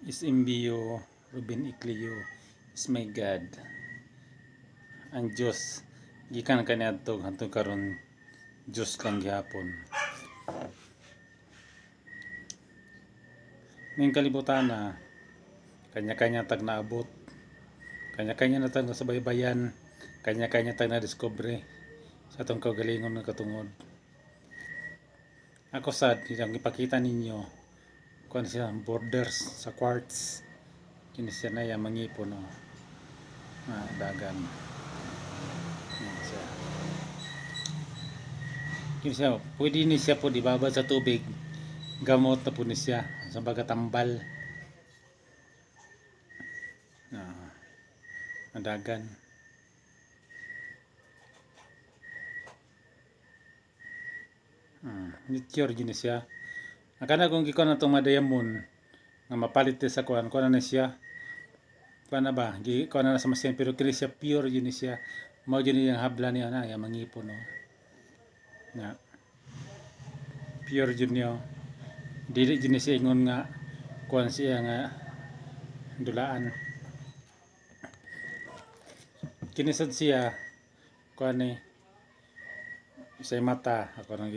Is Imbio Ruben Iclio is my God. Ang Diyos gikan kaniadto hangtod karon Diyos lang gihapon. Ning kalibutan na kanya-kanya tag naabot, kanya-kanya na tag nasabaybayan, kanya-kanya tag na diskubre sa atong kaugalingon nga katungod. Ako sad ang ipakita ninyo kung ano siya borders sa quartz, kini siya na yung mangipon dagan. Yan siya. Kini siya, pwede ni siya po ibabad sa tubig, gamot na po ni siya sa baga tambal. Dagan. Mature yun siya. Akana kung gikon na itong madayamon nga mapalit sa kuan na siya. Kuan na ba? Gikon na sa masin pero kini siya pure yun siya. Mao yun yung habla niya na yung mangipon no. Na pure yun niya. Dili yun siya ingon nga kuan siya nga dulaan. Kini sad siya kuan ni sa mata ako nang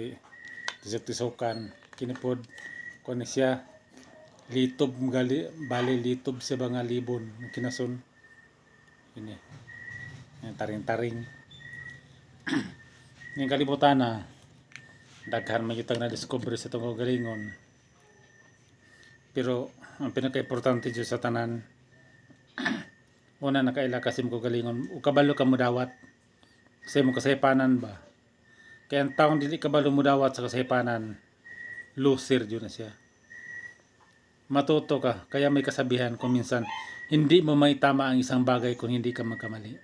tisok-tisokan kini pod kuan siya litob gali bali litob sa mga libon kinason ini taring-taring ning kalibutan na daghan magitag na discover sa tungod galingon pero ang pinaka-importante jud sa tanan una nakaila kasi mo galingon ug kabalo ka mudawat kasi mo kasaypanan ba kaya ang taong dili kabalo mudawat sa kasaypanan loser jud na siya. Matuto ka, kaya may kasabihan kung minsan hindi mo maitama ang isang bagay kung hindi ka magkamali.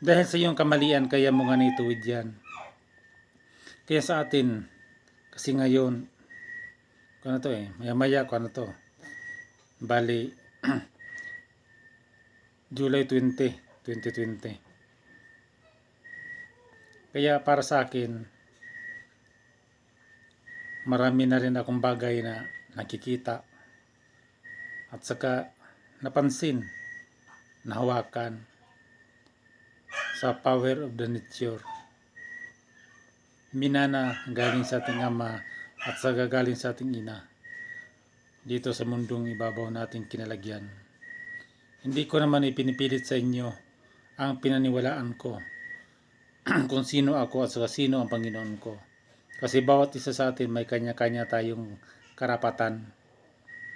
Dahil sa iyong kamalian, kaya mo nga naituwid yan. Kaya sa atin, kasi ngayon, kung ano to maya-maya kung ano to, bali, July 20, 2020. Kaya para sa akin, marami na rin akong bagay na nakikita at saka napansin, nahawakan sa power of the nature. Minana galing sa ating ama at saka galing sa ating ina dito sa mundong ibabaw nating kinalagyan. Hindi ko naman ipinipilit sa inyo ang pinaniwalaan ko kung sino ako at saka sino ang Panginoon ko. Kasi bawat isa sa atin may kanya-kanya tayong karapatan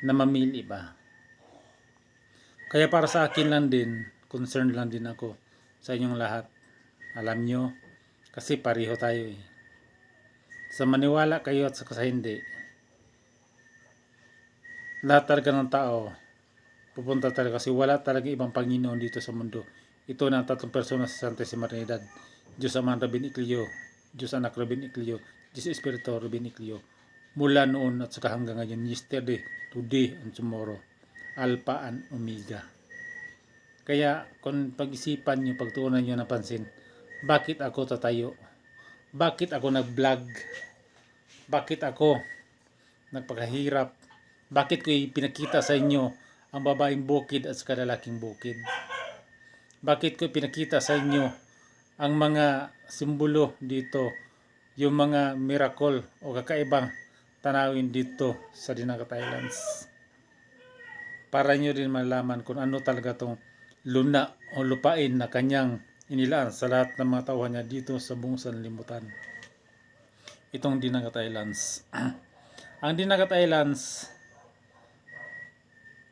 na mamili ba. Kaya para sa akin lang din, concerned lang din ako sa inyong lahat. Alam nyo, kasi pareho tayo Sa maniwala kayo at sa hindi, lahat talaga ng tao pupunta talaga kasi wala talaga ibang Panginoon dito sa mundo. Ito na ang tatlong persona sa Santissima Trinidad. Diyos Ama Ruben Iclio, Diyos Anak Ruben Iclio, Diyos Espiritu Ruben Iclio. Mula noon at saka hanggang ngayon, yesterday, today, and tomorrow. Alpha and Omega. Kaya kung pag-isipan nyo, pagtuunan nyo napansin, bakit ako tatayo? Bakit ako nag-vlog? Bakit ako nagpakahirap? Bakit ko pinakita sa inyo ang babaeng bukid at saka lalaking bukid? Bakit ko pinakita sa inyo ang mga simbolo dito, yung mga miracle o kakaibang tanawin dito sa Dinagat Islands? Para nyo din malaman kung ano talaga tong luna o lupain na kanyang inilaan sa lahat ng mga tauhan niya dito sa buong sanlibutan. Itong Dinagat Islands. Ang Dinagat Islands,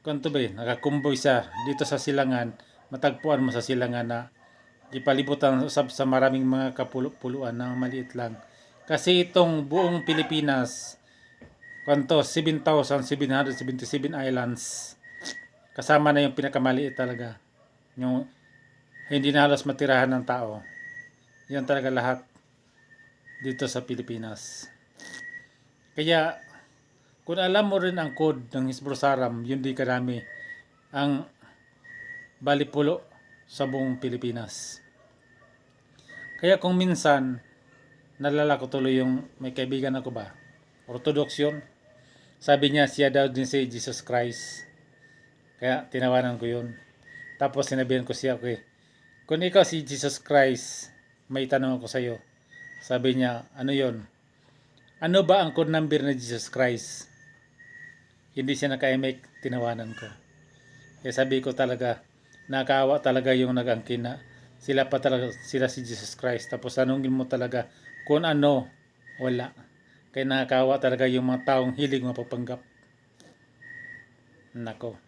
kanto ba nakakumboy siya dito sa silangan, matagpuan mo sa silangan na ipalibutan usab sa maraming mga kapuluan na maliit lang. Kasi itong buong Pilipinas, kanto 7,777 islands, kasama na yung pinakamaliit talaga. Yung hindi na halos matirahan ng tao. Yan talaga lahat dito sa Pilipinas. Kaya kung alam mo rin ang code ng Hisbrosaram, yun di karami ang balipulo sa buong Pilipinas. Kaya kung minsan nalala ko tuloy yung may kaibigan ako ba, Orthodox yun, Sabi niya siya daw din si Jesus Christ. Kaya tinawanan ko yun. Tapos sinabihan ko siya, okay, kung ikaw si Jesus Christ, may tanong ako sa iyo. Sabi niya, ano yon? Ano ba ang code number na Jesus Christ? Hindi siya naka-emake, tinawanan ko. Kaya sabi ko talaga, nakakaawa talaga yung nag-angkin na sila pa talaga, sila si Jesus Christ. Tapos tanungin mo talaga kung ano, wala. Kaya nakakaawa talaga yung mga taong hilig mapapanggap. Nako.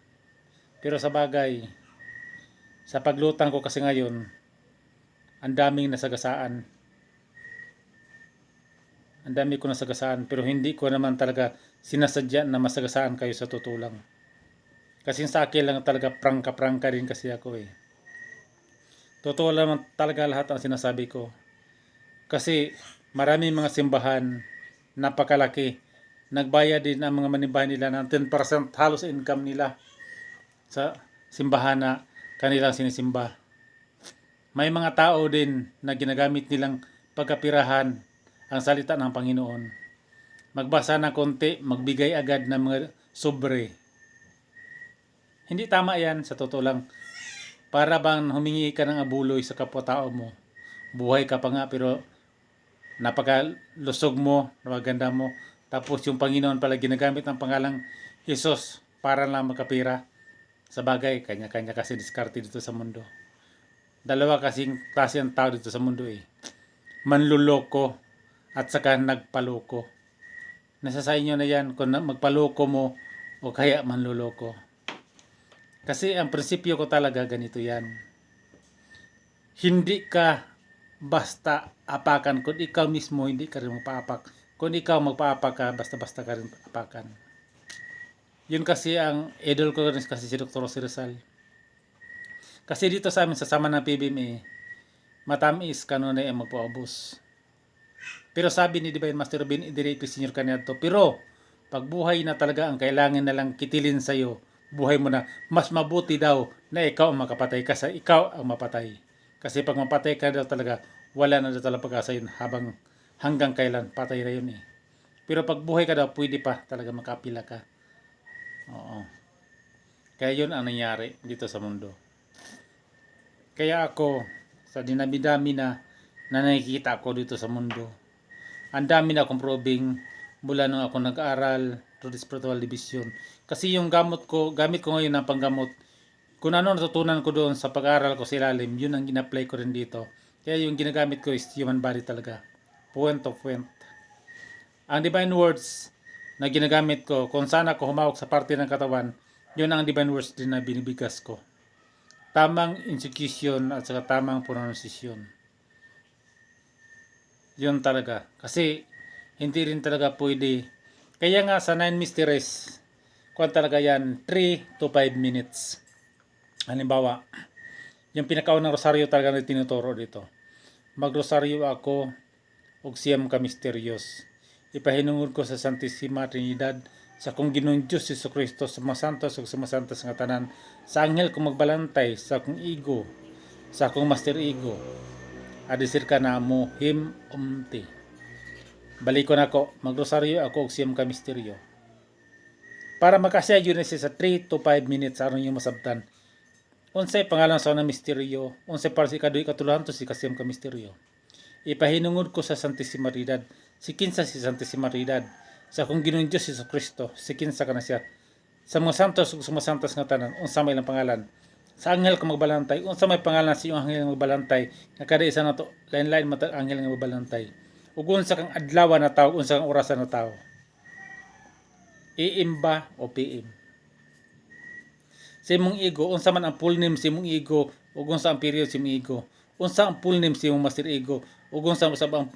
Pero sa bagay, sa paglutang ko kasi ngayon, ang daming nasagasaan. Ang dami ko nasagasaan, pero hindi ko naman talaga sinasadya na masagasaan kayo sa totoo lang. Kasi sa akin lang talaga prangka-prangka rin kasi ako eh. Totoo naman talaga lahat ang sinasabi ko. Kasi maraming mga simbahan, napakalaki. Nagbayad din ang mga manimbahan nila ng 10% halos income nila sa simbahan na kanilang sinisimba. May mga tao din na ginagamit nilang pagkapirahan ang salita ng Panginoon. Magbasa ng konti, magbigay agad ng mga sobre. Hindi tama yan, sa totoo lang. Para bang humingi ka ng abuloy sa kapwa-tao mo. Buhay ka pa nga pero napakalusog mo, napaganda mo. Tapos yung Panginoon pala ginagamit ang pangalang Jesus para lang makapira. Sa bagay, kanya-kanya kasi diskarte dito sa mundo. Dalawa kasing klase ang tao dito sa mundo eh. Manluloko at saka nagpaloko. Nasa sa inyo na yan kung magpaloko mo o kaya manluloko. Kasi ang prinsipyo ko talaga ganito yan. Hindi ka basta apakan kung ikaw mismo hindi ka rin magpaapak. Kung ikaw magpaapak ka, basta-basta ka rin apakan. Yun kasi ang idol ko rin kasi si Dr. Jose Rizal. Kasi dito sa amin sa sama ng PBMA, matamis kanunay ang magpaubos. Pero sabi ni Divine Master Robin, idireto senior kanya to. Pero pag buhay na talaga ang kailangan na lang kitilin sa'yo, buhay mo na, mas mabuti daw na ikaw ang makapatay kasi ikaw ang mapatay. Kasi pag mapatay ka daw talaga, wala na daw talaga pag-asa yun habang hanggang kailan, patay na yun eh. Pero pag buhay ka daw, pwede pa talaga makapila ka. Oo. Kaya yun ang nangyari dito sa mundo. Kaya ako, sa dinami-dami na nakikita ko dito sa mundo, ang dami na akong probing mula nung ako nag-aaral through the spiritual division. Kasi yung gamit ko ngayon ng panggamot, kung ano natutunan ko doon sa pag-aaral ko sa ilalim, yun ang gina-apply ko rin dito. Kaya yung ginagamit ko is human body talaga. Point of point. Ang divine words na ginagamit ko, kung saan ako humawak sa parte ng katawan, yun ang divine words din na binibigas ko. Tamang execution at saka tamang pronunciation. Yun talaga. Kasi hindi rin talaga pwede. Kaya nga sa 9 mysteries, kuwan talaga yan, 3 to 5 minutes. Halimbawa, yung pinakaunang rosaryo talaga na tinuturo dito. Magrosaryo ako og siyam ka misteryos. Ipahinungod ko sa Santissima Trinidad sa kong Ginoong Diyos Jesucristo sa mga santos ug sa mga santas nga tanan, sa anghel kong magbalantay, sa akong ego, sa akong master ego, adisir ka na mo him umti. Balik ko na ako, magrosaryo ako og siyam ka misteryo. Para makasya yun sa 3 to 5 minutes aron yung masabtan. Unsay pangalan sa unang misteryo, unsay para si kaduy katuluhan to si kasiyam ka misteryo. Ipahinungod ko sa Santissima Trinidad, si kinsa si Santissima Trinidad, sa akong Ginoong Diyos Jesucristo, si kinsa ka na siya. Sa mga santos ug sa mga santas nga tanan, unsa may lang pangalan. Sa anghel ko magbalantay, unsa may pangalan sa iyong anghel nga magbalantay, nga kada isa nato lain-lain mata anghel nga magbalantay. Ug unsa kang adlaw na tawo, unsa kang orasan na tawo. AM ba o PM? Sa imong ego, unsa man ang full name sa imong ego, ug unsa ang period sa imong ego. Unsa ang full name sa imong master ego, ug unsa ang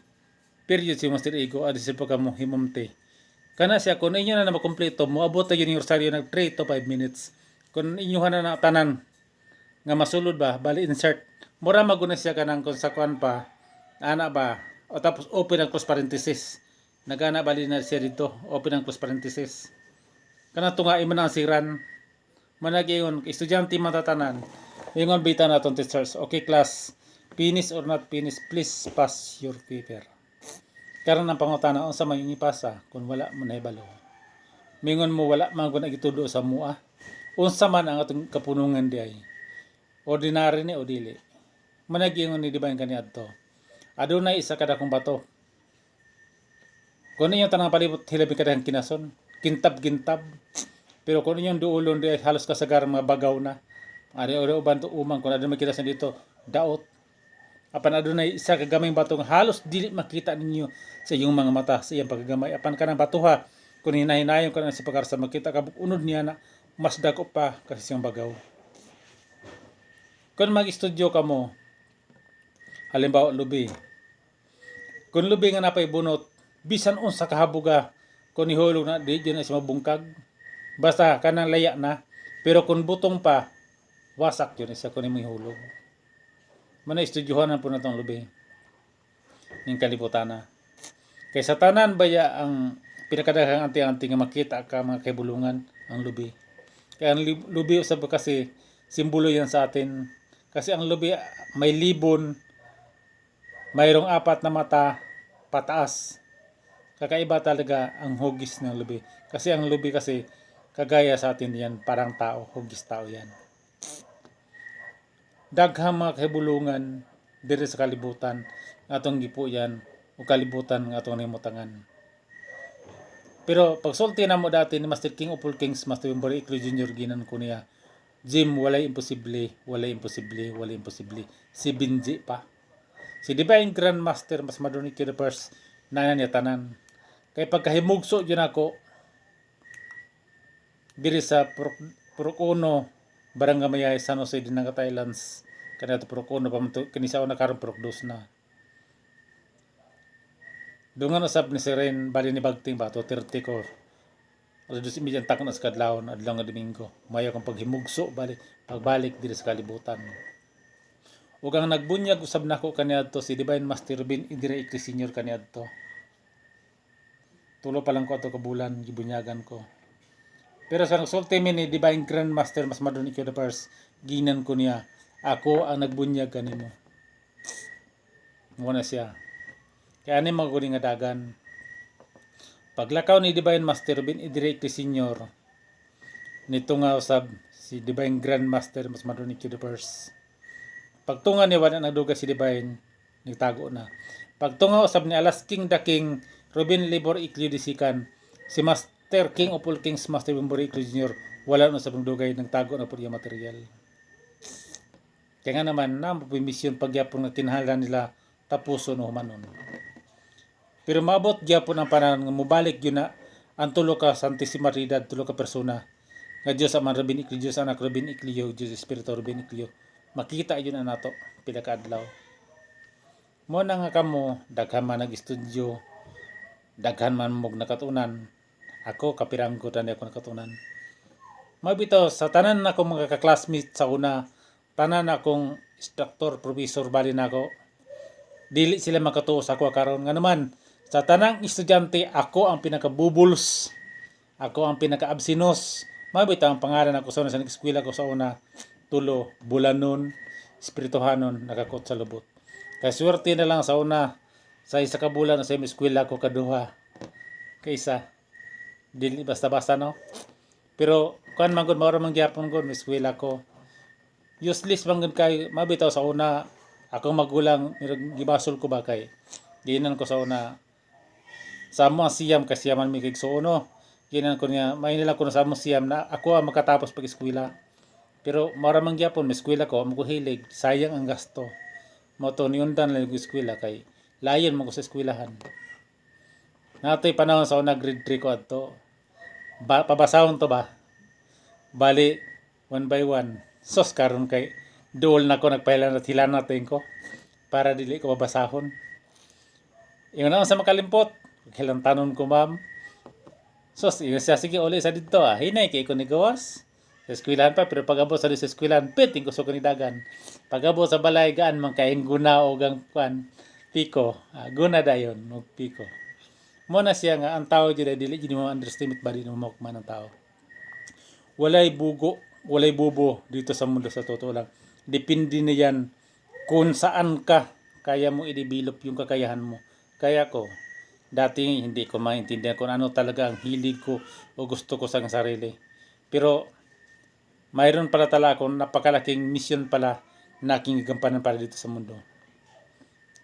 period sa imong master ego, adto sa pagka mo himumte. Kana siya kung inyo na makompleto, moabot ta yun yung rosaryo ng 3 to 5 minutes. Kung inyo na tanan nga masulod ba, bali insert. Mura maguna siya kanang kung sa kwan pa, ana ba, o tapos open ang close parenthesis. Nagana bali na siya dito, open ang close parenthesis. Kana tunga imo na ang siran. Managiyon, estudyante matatanan. Ingon bita naton teachers. Okay class, finish or not finish, please pass your paper. Karon ang pangutana unsa may ipasa kung wala mo nahibalo. Mingon mo wala man ko nagitudo sa mua. Unsa man ang atong kapunungan di ay. Ordinary ni o dili. Managingon ni Divine kaniadto. Adunay isa kada kong bato. Kung inyong tanang palibot hilabi kadang kinason, kintab-kintab. Pero kung inyong duulon di halos kasagar mga bagaw na. Ari uban to umang kung adun makita sa dito, daot. Apan adunay isa ka gamay batong halos dili makita ninyo sa iyong mga mata sa iyang paggamay. Apan kanang batuha kung hinahinayon ko na si pagarsa makita ka unod niya na mas dako pa kasi siyang bagaw. Kung mag-estudyo ka mo, halimbawa lubi. Kung lubi nga napay bunot, bisan unsa kahabuga kung ihulog na di na siya mabungkag. Basta kanang laya na. Pero kung butong pa, wasak yun isa kung ihulog. Mana-estudyohan po na itong lubi. Ning kalibutan na. Kay sa tanan baya ang pinakadaghang anti-anti nga makita ka mga kaibulungan ang lubi. Kaya ang lubi usab kasi simbolo yan sa atin. Kasi ang lubi may libon, mayroong 4 na mata, pataas. Kakaiba talaga ang hugis ng lubi. Kasi ang lubi kasi kagaya sa atin yan, parang tao, hugis tao yan. Daghang mga kahibulungan diri sa kalibutan atong gipo yan o kalibutan nga atong himutangan. Pero pag sulti na mo dati ni Master King of all Kings, Master Wimboree Ikleo Jr. ginan ko niya, Jim, walay imposible, walay imposible, walay imposible. Si Binji pa. Si Divine Grandmaster, mas maduni ki the first, nanan niya tanan. Kaya pagkahimugso dyan ako, diri sa Purukuno, Barangay San Jose, Dinanga Islands, kanina ito Purukuno, kanisaw na karong Purukdos na. Dungan usab ni Siren, bali ni Bagting ba, to 30 ko. Alas 2:30 takon sa kadlawon adlaw nga Domingo. Mayo kang paghimugso bali pagbalik diri sa kalibutan. Ug ang nagbunyag usab nako kaniadto si Divine Master Robin Idire Ikleo Sr. kaniadto. Tulo pa lang ko ato ka bulan gibunyagan ko. Pero sa nagsulti mi ni Divine Grandmaster mas madun Ikleo the first, ginan ko niya, ako ang nagbunyag kanimo. Mo na siya. Kaya ani maguni nga dagan. Paglakaw ni Divine Master Robin Idire Ikleo Sr. nito nga usab si Divine Grandmaster mas madun Ikleo the first. Pagtunga ni wala nagduga si Divine, nagtago na. Pagtunga usab ni Alas King the King, Robin Libor Ikleo Disikan, si Master King of all Kings, Master Wimboree Ikleo Jr. wala na usab nagdugay, nagtago na po yung material. Kaya nga naman, na mission pagyapon na tinhalan nila tapuson o humanon. Pero maabot gyapon ang panahon nga mubalik yun na ang tulo ka Santissima Trinidad, tulo ka persona nga Diyos Ama Robin Ikleo, Diyos Anak Robin Ikleo, Diyos Espiritu Robin Ikleo. Makita yun na nato pila ka adlaw. Mo na nga kamo daghan man nag-estudyo, daghan man mog nakatunan. Ako kapiranggo tani ako nakatunan. Mabitaw sa tanan na akong mga ka-classmate sa una, tanan akong instructor, professor bali na ako. Dili sila makatuo sa ako karon nga naman. Sa tanang estudyante, ako ang pinaka-bubuls. Ako ang pinaka-absinos. Mabitaw ang pangalan ako sa una sa nag-eskwela ko sa una. Tulo, bulanon, espirituhanon, nakakot sa lubot. Kaya swerte na lang sa una, sa isa ka bulan sa eskwela ko kaduha. Kaysa, dili basta-basta no. Pero, kuan man gud mao man gyapon gud eskwela ko. Useless man gud kay mabitaw sa una, akong magulang gibasol ko ba kay ginan ko sa una sa mo siyam kasi yaman mi kay so uno. Ginan ko niya, may nila ko na sa mo siyam na ako ang makatapos pag eskwela. Pero maramang gyapon may eskwela ko, amo ko hilig, sayang ang gasto. Mo to niundan lang yung eskwela kay layon mo ko sa eskwelahan. Natoy panahon sa una grade 3 ko adto. Pabasahon to ba? Bali 1 by 1. Sos karon kay duol na ko nagpahilan at hilan natin ko para dili ko mabasahon. Yung na sa makalimpot, hilang tanon ko ma'am. Sos, yung siya sige uli sa dito hinay kay ko ni gawas. Sa eskwelahan pa, pero pag-abot sa eskwelahan, piting gusto ko ni dagan. Pag-abot sa balay, gaan man kaing guna o gang kwan, piko. Guna dayon, o piko. Muna siya nga, ang tao dyan, dili dyan mo underestimate ba din mo man ang tao. Walay bugo, walay bubo dito sa mundo sa totoo lang. Depende na yan kung saan ka kaya mo i-develop yung kakayahan mo. Kaya ko, Dati hindi ko maintindihan kung ano talaga ang hilig ko o gusto ko sa aking sarili. Pero mayroon pala talaga akong napakalaking misyon pala na aking gagampanan para dito sa mundo.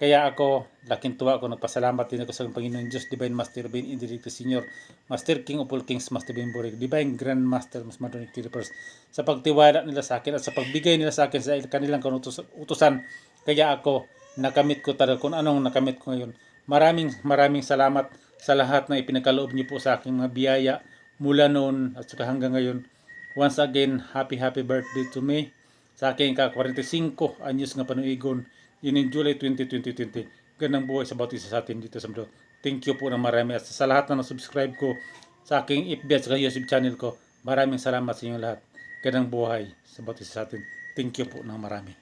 Kaya ako, laking tuwa ko, nagpasalamat din ako sa Panginoon Diyos, Divine Master, Divine Indirecto Senior, Master King of all Kings, Master Divine Borig, Divine Grand Master, Mas Madonic First, sa pagtiwala nila sa akin at sa pagbigay nila sa akin sa kanilang utusan. Kaya ako, nakamit ko talaga kung anong nakamit ko ngayon. Maraming salamat sa lahat na ipinagkaloob niyo po sa aking mga biyaya mula noon at saka hanggang ngayon. Once again, happy birthday to me sa aking ka-45 anyos nga panuigon yun in July 2020. Ganang buhay sa bawat isa sa atin dito sa mundo. Thank you po ng marami at sa lahat na subscribe ko sa aking FB at sa YouTube channel ko. Maraming salamat sa inyong lahat. Ganang buhay sa bawat isa sa atin. Thank you po ng marami.